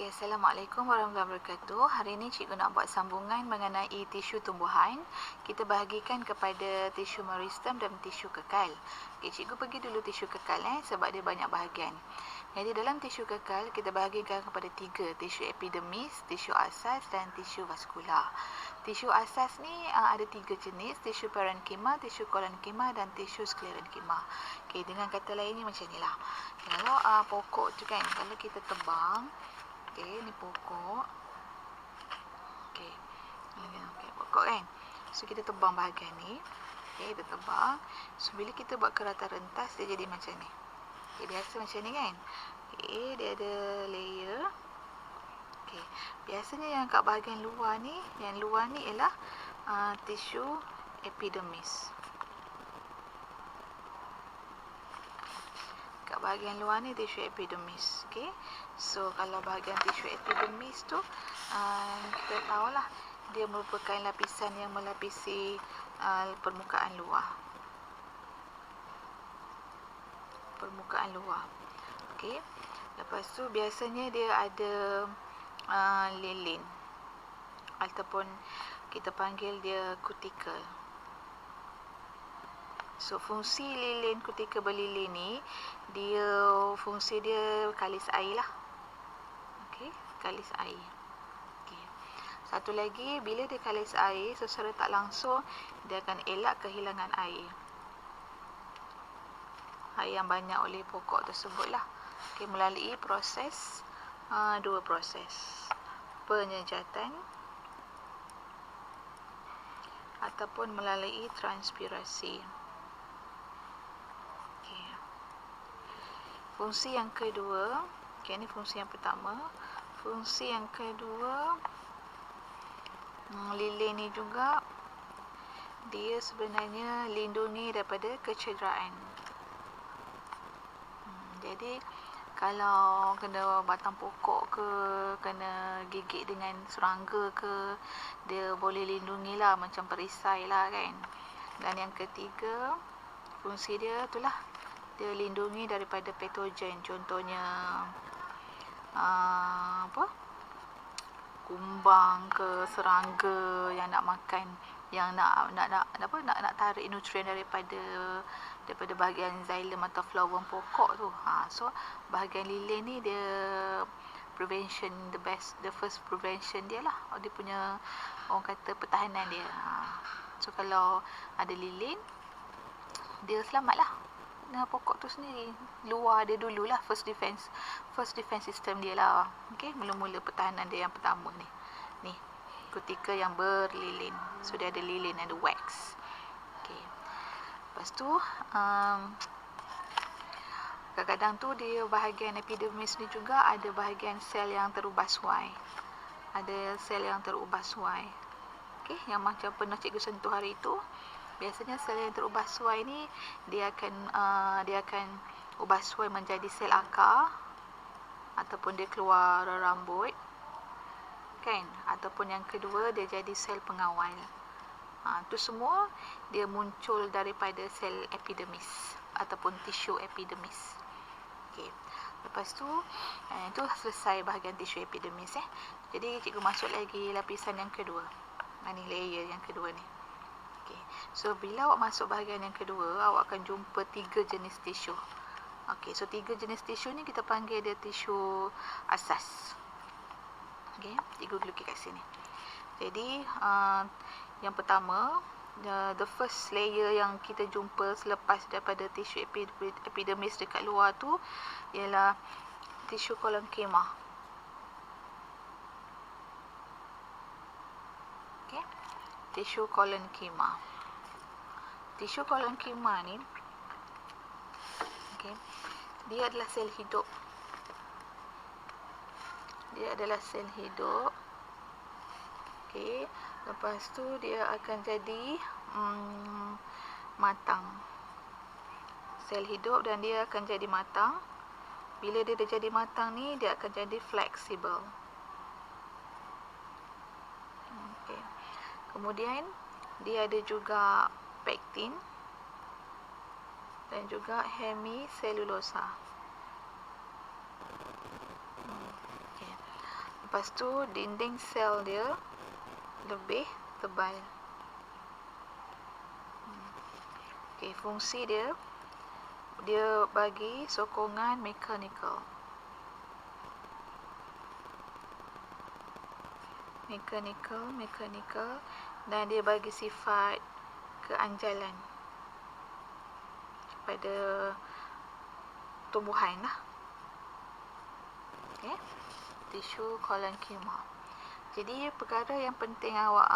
Okey, Assalamualaikum warahmatullahi wabarakatuh. Hari ini cikgu nak buat sambungan mengenai tisu tumbuhan. Kita bahagikan kepada tisu meristem dan tisu kekal. Okey, cikgu pergi dulu tisu kekal sebab dia banyak bahagian. Jadi dalam tisu kekal kita bahagikan kepada 3, tisu epidermis, tisu asas dan tisu vaskular. Tisu asas ni ada 3 jenis, tisu parenkima, tisu kolenkima dan tisu sklerenkima. Okey, dengan kata lain ni macam inilah. Kalau pokok tu kan, kalau kita tebang, okey, ni pokok. Okey. Okey, pokok kan. So kita tebang bahagian ni. Okey, kita tebang. So bila kita buat kerata rentas dia jadi macam ni. Okey, biasa macam ni kan. Okey, dia ada layer. Okey. Biasanya yang kat bahagian luar ni, ialah tisu epidermis. Kat bahagian luar ni tisu epidermis. Okey. So kalau bahagian tisu epidermis tu kita tahulah dia merupakan lapisan yang melapisi permukaan luar. Permukaan luar. Okey. Lepas tu biasanya dia ada lilin ataupun kita panggil dia kutikel. So fungsi lilin kutikel berlilin ni, fungsi dia kalis air lah. Okey, kalis air. Okey. Satu lagi, bila dia kalis air secara tak langsung dia akan elak kehilangan air. Air yang banyak oleh pokok tersebut lah. Okey, melalui proses 2 proses. Penyejatan ataupun melalui transpirasi. Okey. Fungsi yang kedua, okey, ini fungsi yang pertama. Fungsi yang kedua, lilin ni juga dia sebenarnya lindungi daripada kecederaan. Jadi kalau kena batang pokok ke, kena gigit dengan serangga ke, dia boleh lindungi lah, macam perisai lah kan. Dan yang ketiga, fungsi dia itulah, dia lindungi daripada patogen. Contohnya kumbang ke, serangga yang nak makan, yang nak tarik nutrien daripada bahagian xylem atau phloem pokok tu. So bahagian lilin ni dia prevention, the first prevention dia lah. Dia punya, orang kata, pertahanan dia. So kalau ada lilin, dia selamat lah pokok tu sendiri. Luar dia dululah, first defense system dia lah. Okay, mula-mula pertahanan dia yang pertama ni kutikel yang berlilin. So dia ada lilin, ada wax. Okay. Lepas tu kadang-kadang tu dia bahagian epidermis ni juga ada bahagian sel yang terubah suai. Ada sel yang terubah suai. Okey, yang macam pernah cikgu sentuh hari itu. Biasanya sel yang terubah suai ni dia akan ubah suai menjadi sel akar ataupun dia keluar rambut. Kan? Ataupun yang kedua dia jadi sel pengawal. Itu semua dia muncul daripada sel epidermis ataupun tisu epidermis. Okey. Lepas tu itu selesai bahagian tisu epidermis Jadi cikgu masuk lagi lapisan yang kedua. Ni layer yang kedua ni. Okey. So bila awak masuk bahagian yang kedua, awak akan jumpa 3 jenis tisu. Okey, so 3 jenis tisu ni kita panggil dia tisu asas. Okey, cikgu lukis kat sini. Jadi yang pertama, the first layer yang kita jumpa selepas daripada tisu epidermis dekat luar tu ialah tisu kolenkima. Okey, tisu kolenkima. Tisu kolenkima ni, okey, dia adalah sel hidup. Dia adalah sel hidup. Okey, lepas tu dia akan jadi matang. Sel hidup dan dia akan jadi matang. Bila dia dah jadi matang ni, dia akan jadi fleksibel. Okey. Kemudian dia ada juga pektin dan juga hemiselulosa. Lepas tu dinding sel dia lebih tebal. Okey, fungsi dia bagi sokongan mechanical. Dan dia bagi sifat keanjalan pada tumbuhan lah. Okay. Tisu kolenchima. Jadi perkara yang penting awak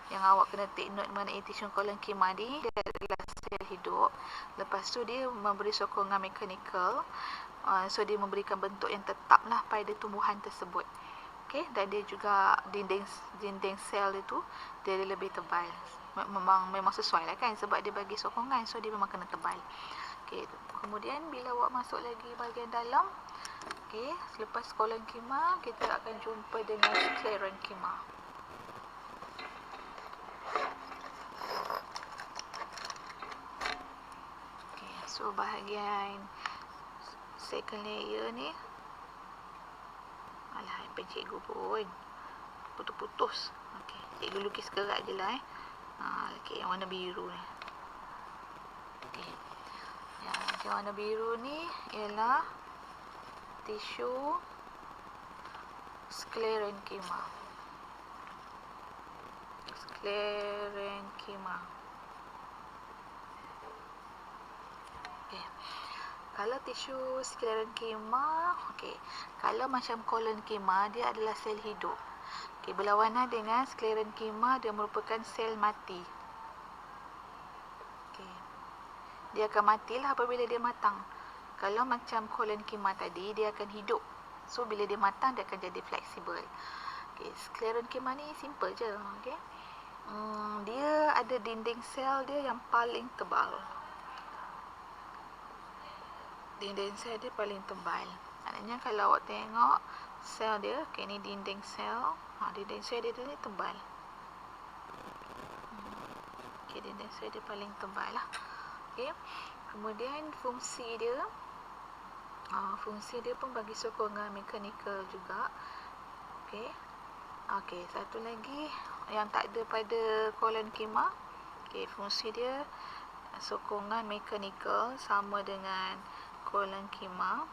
yang awak kena take note mengenai tisu kolenchima ni, dia adalah sel hidup. Lepas tu dia memberi sokongan mechanical. So dia memberikan bentuk yang tetap lah pada tumbuhan tersebut. Okay. Dan dia juga dinding sel itu dia lebih tebal. Memang sesuai lah kan, sebab dia bagi sokongan, so dia memang kena tebal. Okay. Kemudian bila awak masuk lagi bahagian dalam, okay, selepas kolenchima kita akan jumpa dengan sclerenchyma. Okay, so bahagian second layer ni, alah, cikgu pun putus-putus. Okay, cikgu lukis gerak je lah okay, yang warna biru ni. Okay. Yang warna biru ni ialah tisu sclerenchyma. Okay. Kalau tisu sclerenchyma, okay, kalau macam kolenchima, dia adalah sel hidup. Okay, berlawanan dengan sclerenchyma, dia merupakan sel mati. Okay. Dia akan matilah apabila dia matang. Kalau macam kolenchima tadi, dia akan hidup. So bila dia matang, dia akan jadi fleksibel. Okay, sclerenchyma ni simple je. Okay. Dia ada dinding sel dia yang paling tebal. Dinding sel dia paling tebal. Maknanya kalau awak tengok sel dia, okay, ni dinding sel. Dinding sel dia ni tebal. Okay, dinding sel dia paling tebal lah. Okay. Kemudian fungsi dia pun bagi sokongan mechanical juga. Okay. Okay, satu lagi yang tak ada pada kolenchima. Okay, fungsi dia sokongan mechanical sama dengan kolenchima.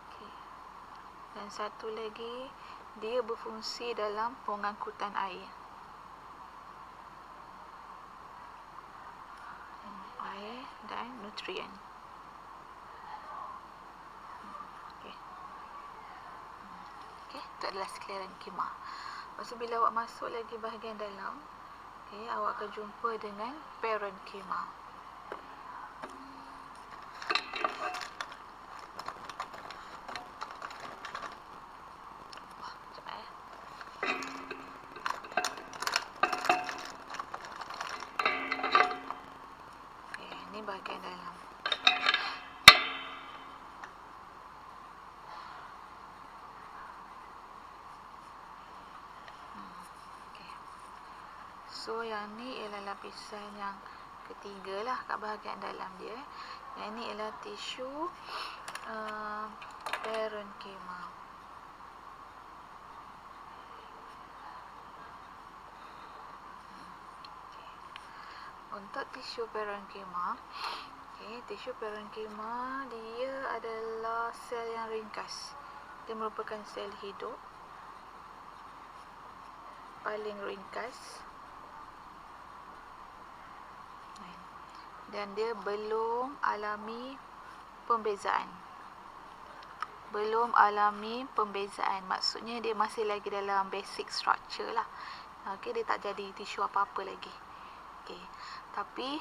Okay. Dan satu lagi, dia berfungsi dalam pengangkutan air. Air dan nutrien. Okay. Okay, itu adalah sclerenchyma. Lepas tu bila awak masuk lagi bahagian dalam, okay, awak akan jumpa dengan parenchyma. Bahagian dalam. Okay. So yang ni ialah lapisan yang ketiga lah kat bahagian dalam dia. Yang ni ialah tisu parenchyma. Untuk tisu parenchyma, okay, tisu parenchyma dia adalah sel yang ringkas. Dia merupakan sel hidup paling ringkas, dan dia belum alami pembezaan. Maksudnya dia masih lagi dalam basic structure lah. Okay, dia tak jadi tisu apa-apa lagi. Okay. Tapi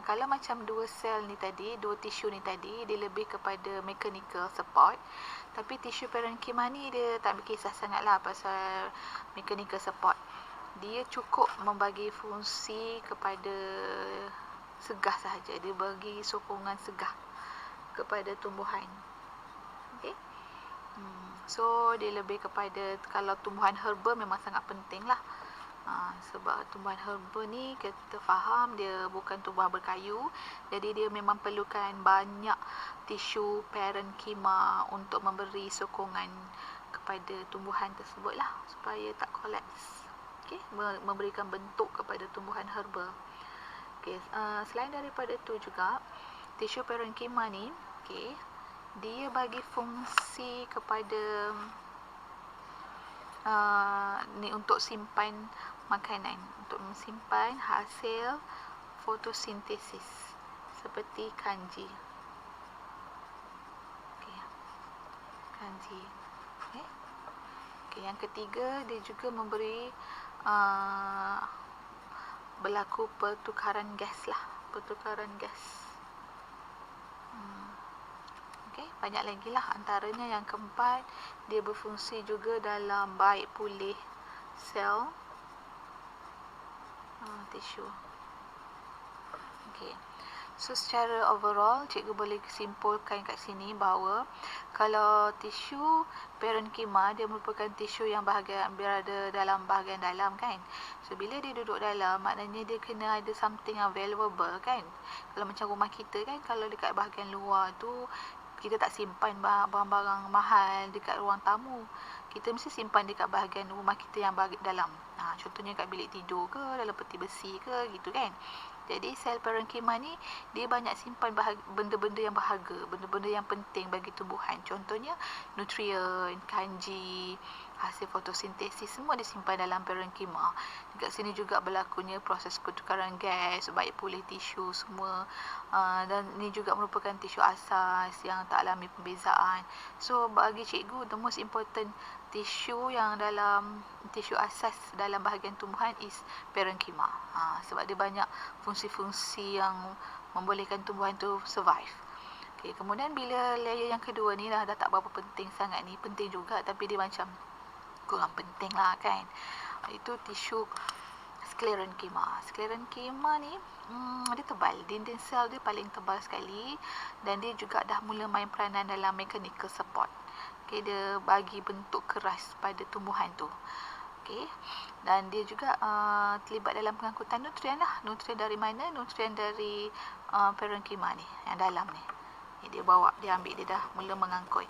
kalau macam dua tisu ni tadi, dia lebih kepada mechanical support. Tapi tisu parenchyma ni dia tak berkisah sangat lah pasal mechanical support. Dia cukup membagi fungsi kepada segah sahaja. Dia bagi sokongan segah kepada tumbuhan. Okay. So dia lebih kepada, kalau tumbuhan herba memang sangat penting lah. Sebab tumbuhan herba ni kita faham dia bukan tumbuhan berkayu, jadi dia memang perlukan banyak tisu parenkima untuk memberi sokongan kepada tumbuhan tersebut lah, supaya tak kolaps. Okay, memberikan bentuk kepada tumbuhan herba. Okay, selain daripada itu juga tisu parenkima ni, okay, dia bagi fungsi kepada ni untuk simpan makanan, untuk simpan hasil fotosintesis seperti kanji. Okay. Kanji. Okay. Okay. Yang ketiga, dia juga memberi berlaku pertukaran gas lah, pertukaran gas. Okay. Banyak lagi lah, antaranya yang keempat, dia berfungsi juga dalam baik pulih sel tisu. Okay. So secara overall, cikgu boleh simpulkan kat sini bahawa kalau tisu parenkima, dia merupakan tisu yang berada dalam bahagian dalam kan. So bila dia duduk dalam, maknanya dia kena ada something yang valuable kan. Kalau macam rumah kita kan, kalau dekat bahagian luar tu kita tak simpan barang-barang mahal dekat ruang tamu. Kita mesti simpan dekat bahagian rumah kita yang bahagian dalam. Contohnya kat bilik tidur ke, dalam peti besi ke, gitu kan. Jadi sel parenkima ni dia banyak simpan benda-benda yang berharga, benda-benda yang penting bagi tumbuhan. Contohnya nutrien, kanji, hasil fotosintesis, semua disimpan dalam parenkima. Dekat sini juga berlakunya proses pertukaran gas, baik pulih tisu semua. Dan ini juga merupakan tisu asas yang tak alami pembezaan. So bagi cikgu, the most important tisu yang dalam tisu asas dalam bahagian tumbuhan is parenkima. Sebab dia banyak fungsi-fungsi yang membolehkan tumbuhan tu survive. Okay, kemudian bila layer yang kedua ni dah tak berapa penting sangat ni, penting juga tapi dia macam kurang penting lah kan. Itu tisu sklerenkima. Sklerenkima ni dia tebal, dinding sel dia paling tebal sekali, dan dia juga dah mula main peranan dalam mechanical support. Okay, dia bagi bentuk keras pada tumbuhan tu. Okay. Dan dia juga terlibat dalam pengangkutan nutrien lah. Nutrien dari mana? Nutrien dari parenkima ni, yang dalam ni. Dia bawa, dia ambil, dia dah mula mengangkut.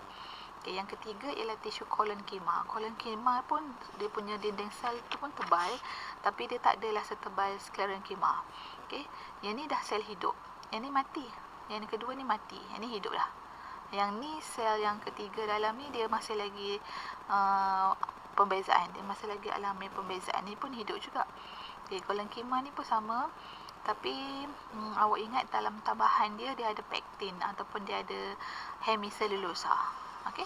Okay, yang ketiga ialah tisu kolenkima. Kolenkima pun dia punya dinding sel tu pun tebal, tapi dia tak adalah setebal sklerenkima. Okay. Yang ni dah sel hidup. Yang ni mati. Yang kedua ni mati. Yang ni hidup lah. Yang ni sel yang ketiga dalam ni dia masih lagi pembezaan. Dia masih lagi alami pembezaan. Ni pun hidup juga. Okay, kolenkima ni pun sama. Tapi awak ingat dalam tambahan dia ada pektin ataupun dia ada hemiselulosa. Okey.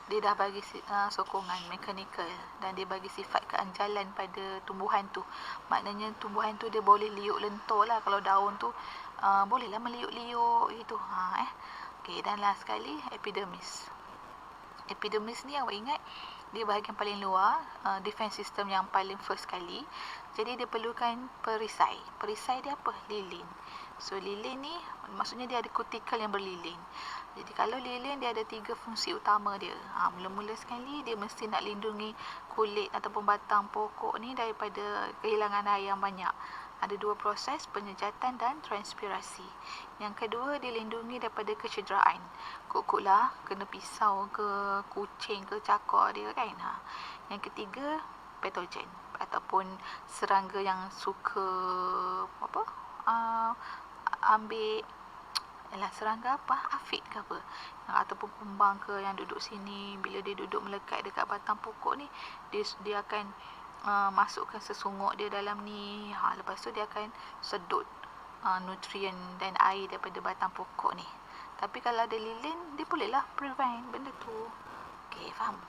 Dia dah bagi sokongan mekanikal dan dia bagi sifat keanjalan pada tumbuhan tu. Maknanya tumbuhan tu dia boleh liuk lentur lah. Kalau daun tu bolehlah meliuk-liuk gitu. Okey, dan last sekali epidermis. Epidermis ni awak ingat dia bahagian paling luar, defense system yang paling first sekali. Jadi dia perlukan perisai. Perisai dia apa? Lilin. So lilin ni maksudnya dia ada kutikel yang berlilin. Jadi kalau lilin dia ada 3 fungsi utama dia. Mula-mula sekali dia mesti nak lindungi kulit ataupun batang pokok ni daripada kehilangan air yang banyak. Ada 2 proses, penyejatan dan transpirasi. Yang kedua, dilindungi daripada kecederaan. Kok-kok lah, kena pisau ke, kucing ke, cakar dia kan. Yang ketiga, patogen ataupun serangga yang suka ambil serangga afid ke apa, ataupun kumbang ke yang duduk sini. Bila dia duduk melekat dekat batang pokok ni, dia akan masukkan sesunguk dia dalam ni. Lepas tu dia akan sedut nutrien dan air daripada batang pokok ni. Tapi kalau ada lilin, dia bolehlah prevent benda tu. Okay, faham?